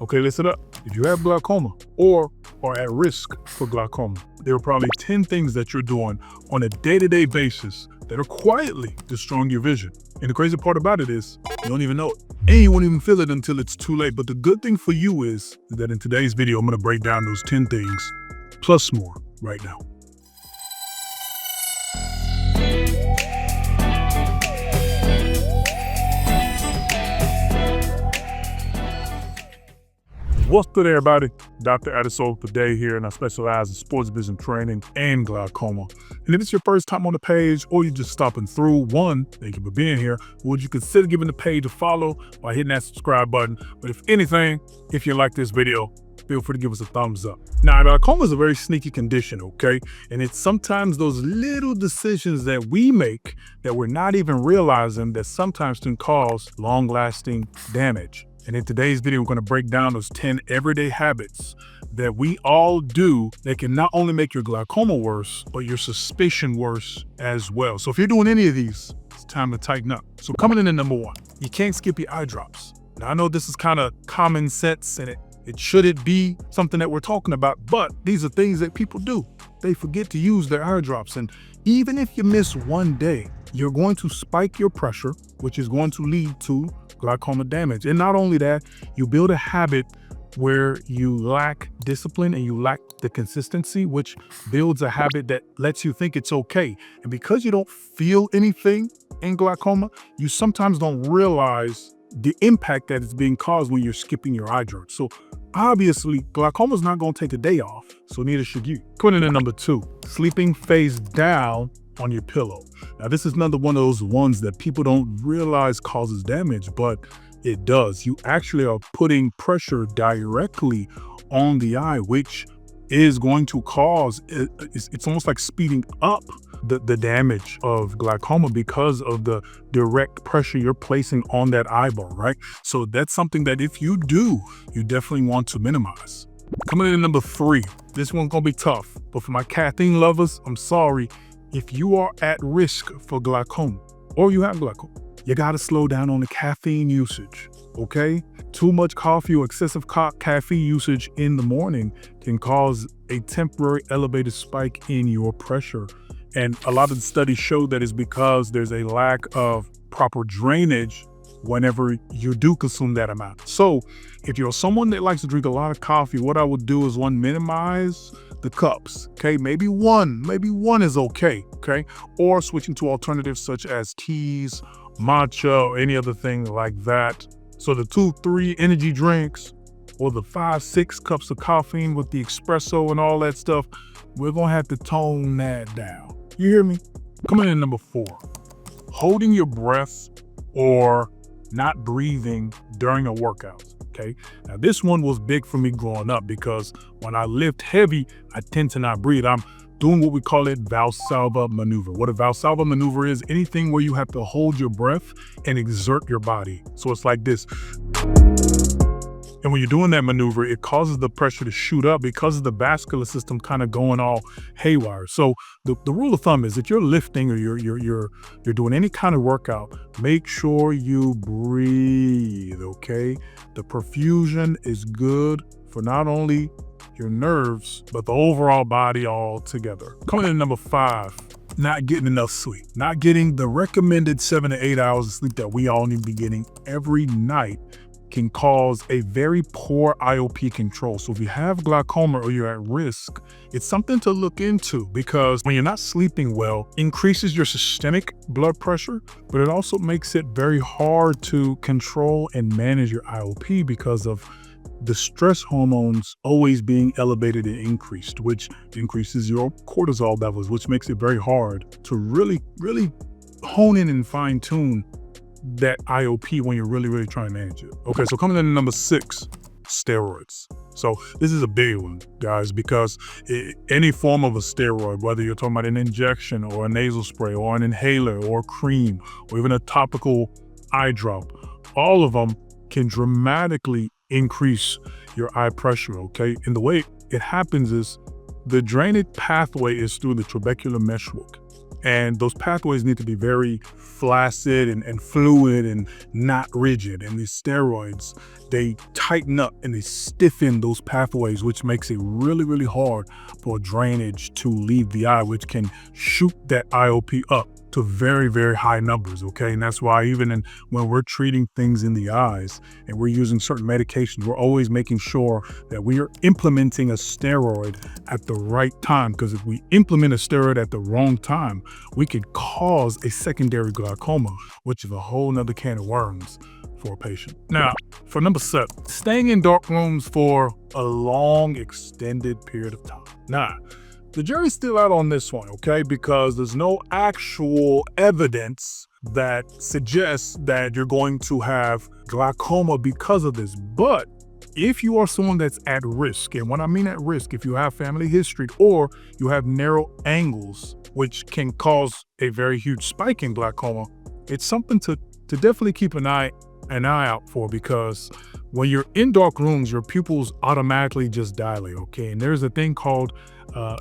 Okay, listen up. If you have glaucoma or are at risk for glaucoma, there are probably 10 things that you're doing on a day-to-day basis that are quietly destroying your vision. And the crazy part about it is you don't even know it. And you won't even feel it until it's too late. But the good thing for you is that in today's video, I'm going to break down those 10 things plus more right now. What's good, everybody? Dr. Fadeyi here, and I specialize in sports vision training and glaucoma. And if it's your first time on the page or you're just stopping through, one, thank you for being here. Would you consider giving the page a follow by hitting that subscribe button? But if anything, if you like this video, feel free to give us a thumbs up. Now, glaucoma is a very sneaky condition, okay? And it's sometimes those little decisions that we make that we're not even realizing that sometimes can cause long-lasting damage. And in today's video, we're going to break down those 10 everyday habits that we all do that can not only make your glaucoma worse, but your suspicion worse as well. So if you're doing any of these, it's time to tighten up. So coming in at number one, you can't skip your eye drops. Now, I know this is kind of common sense and it shouldn't be something that we're talking about, but these are things that people do. They forget to use their eye drops. And even if you miss one day, you're going to spike your pressure, which is going to lead to glaucoma damage. And not only that, you build a habit where you lack discipline and you lack the consistency, which builds a habit that lets you think it's okay. And because you don't feel anything in glaucoma, you sometimes don't realize the impact that is being caused when you're skipping your eye drops. So obviously, glaucoma is not going to take a day off, so neither should you. Coming in at number two, sleeping face down on your pillow. Now, this is another one of those ones that people don't realize causes damage, but it does. You actually are putting pressure directly on the eye, which is going to cause, it's almost like speeding up the damage of glaucoma because of the direct pressure you're placing on that eyeball, right? So that's something that if you do, you definitely want to minimize. Coming in at number three, this one's gonna be tough, but for my caffeine lovers, I'm sorry. If you are at risk for glaucoma or you have glaucoma, you gotta slow down on the caffeine usage, okay? Too much coffee or excessive caffeine usage in the morning can cause a temporary elevated spike in your pressure. And a lot of the studies show that it's because there's a lack of proper drainage whenever you do consume that amount. So if you're someone that likes to drink a lot of coffee, what I would do is minimize the cups, okay? Maybe one is okay, okay? Or switching to alternatives such as teas, matcha, or any other thing like that. So the 2-3 energy drinks or the 5-6 cups of caffeine with the espresso and all that stuff, we're gonna have to tone that down. You hear me? Coming in at number four, holding your breath or not breathing during a workout, okay? Now this one was big for me growing up because when I lift heavy, I tend to not breathe. I'm doing what we call it Valsalva maneuver. What a Valsalva maneuver is, anything where you have to hold your breath and exert your body. So it's like this. And when you're doing that maneuver, it causes the pressure to shoot up because of the vascular system kind of going all haywire. So the rule of thumb is if you're lifting or you're doing any kind of workout, make sure you breathe, okay? The perfusion is good for not only your nerves, but the overall body all together. Coming in at number five, not getting enough sleep. Not getting the recommended 7 to 8 hours of sleep that we all need to be getting every night can cause a very poor IOP control. So if you have glaucoma or you're at risk, it's something to look into because when you're not sleeping well, increases your systemic blood pressure, but it also makes it very hard to control and manage your IOP because of the stress hormones always being elevated and increased, which increases your cortisol levels, which makes it very hard to really hone in and fine tune that IOP when you're really trying to manage it. Okay, so coming in at number six, steroids. So this is a big one, guys, because any form of a steroid, whether you're talking about an injection or a nasal spray or an inhaler or cream or even a topical eye drop, all of them can dramatically increase your eye pressure, okay? And the way it happens is the drainage pathway is through the trabecular meshwork. And those pathways need to be very flaccid and fluid and not rigid. And these steroids, they tighten up and they stiffen those pathways, which makes it really, really hard for drainage to leave the eye, which can shoot that IOP up to very, very high numbers, okay? And that's why even when we're treating things in the eyes and we're using certain medications, we're always making sure that we are implementing a steroid at the right time, because if we implement a steroid at the wrong time, we could cause a secondary glaucoma, which is a whole nother can of worms for a patient. Now, for number 7, staying in dark rooms for a long, extended period of time. Now, the jury's still out on this one, okay? Because there's no actual evidence that suggests that you're going to have glaucoma because of this. But if you are someone that's at risk, and when I mean at risk, if you have family history or you have narrow angles, which can cause a very huge spike in glaucoma, it's something to definitely keep an eye out for, because when you're in dark rooms, your pupils automatically just dilate, okay? And there's a thing called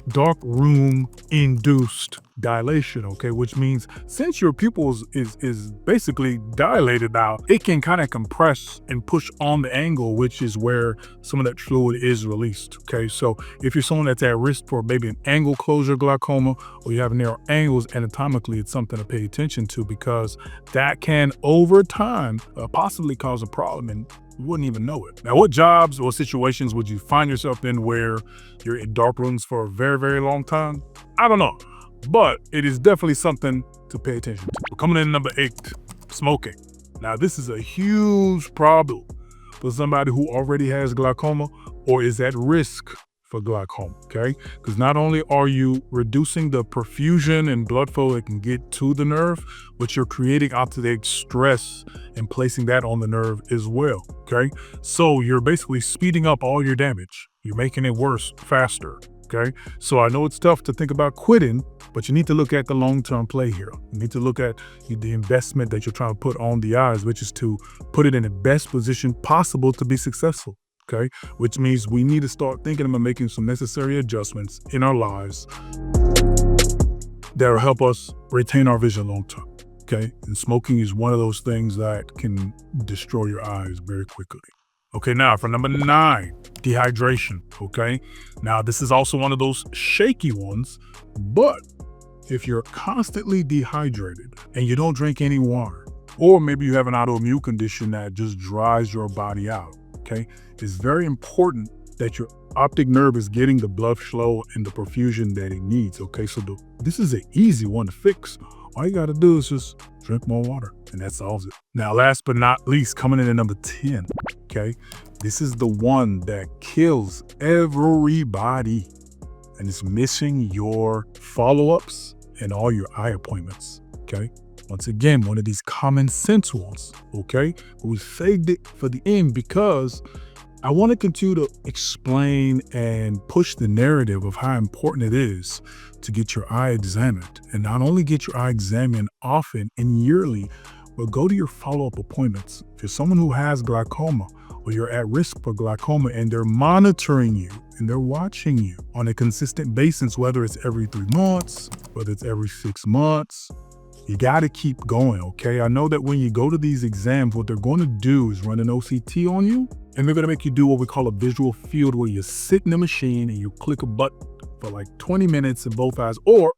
dark room induced dilation, okay? Which means since your pupils is basically dilated out, it can kind of compress and push on the angle, which is where some of that fluid is released, okay? So if you're someone that's at risk for maybe an angle closure glaucoma, or you have narrow angles anatomically, it's something to pay attention to, because that can over time possibly cause a problem and you wouldn't even know it. Now, what jobs or situations would you find yourself in where you're in dark rooms for a very, very long time? I don't know, but it is definitely something to pay attention to. We're coming in number 8, smoking. Now, this is a huge problem for somebody who already has glaucoma or is at risk for glaucoma, okay? Because not only are you reducing the perfusion and blood flow that can get to the nerve, but you're creating oxidative stress and placing that on the nerve as well, okay? So you're basically speeding up all your damage. You're making it worse faster, okay? So I know it's tough to think about quitting, but you need to look at the long-term play here. You need to look at the investment that you're trying to put on the eyes, which is to put it in the best position possible to be successful. Okay, which means we need to start thinking about making some necessary adjustments in our lives that will help us retain our vision long term. Okay, and smoking is one of those things that can destroy your eyes very quickly. Okay, now for number 9, dehydration. Okay, now this is also one of those shaky ones, but if you're constantly dehydrated and you don't drink any water, or maybe you have an autoimmune condition that just dries your body out, okay, it's very important that your optic nerve is getting the blood flow and the perfusion that it needs, okay? So this is an easy one to fix. All you gotta do is just drink more water, and that solves it. Now, last but not least, coming in at number 10, okay? This is the one that kills everybody, and it's missing your follow-ups and all your eye appointments, okay? Once again, one of these common sense ones, okay? We saved it for the end because I want to continue to explain and push the narrative of how important it is to get your eye examined. And not only get your eye examined often and yearly, but go to your follow-up appointments. If you're someone who has glaucoma or you're at risk for glaucoma and they're monitoring you and they're watching you on a consistent basis, whether it's every 3 months, whether it's every 6 months, you got to keep going, okay? I know that when you go to these exams, what they're going to do is run an OCT on you, and they're going to make you do what we call a visual field, where you sit in the machine and you click a button for like 20 minutes in both eyes, or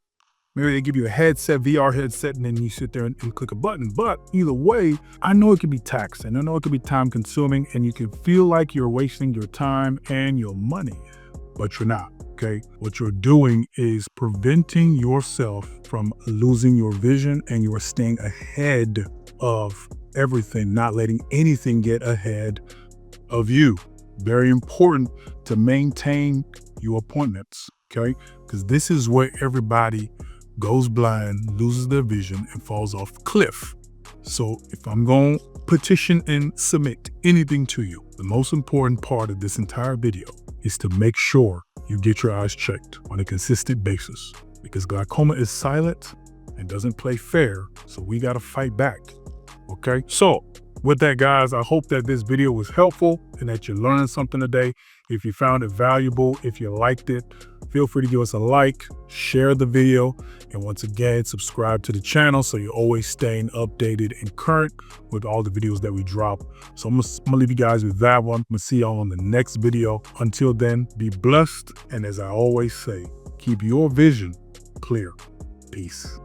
maybe they give you a headset, VR headset, and then you sit there and click a button. But either way, I know it can be taxing. I know it can be time consuming, and you can feel like you're wasting your time and your money, but you're not. Okay, what you're doing is preventing yourself from losing your vision, and you are staying ahead of everything, not letting anything get ahead of you. Very important to maintain your appointments, okay? Because this is where everybody goes blind, loses their vision, and falls off a cliff. So if I'm going to petition and submit anything to you, the most important part of this entire video is to make sure you get your eyes checked on a consistent basis, because glaucoma is silent and doesn't play fair, so we got to fight back, okay? So With that, guys, I hope that this video was helpful and that you learned something today. If you found it valuable, if you liked it, feel free to give us a like, share the video, and once again, subscribe to the channel so you're always staying updated and current with all the videos that we drop. So I'm gonna leave you guys with that one. I'm gonna see y'all on the next video. Until then, be blessed, and as I always say, keep your vision clear. Peace.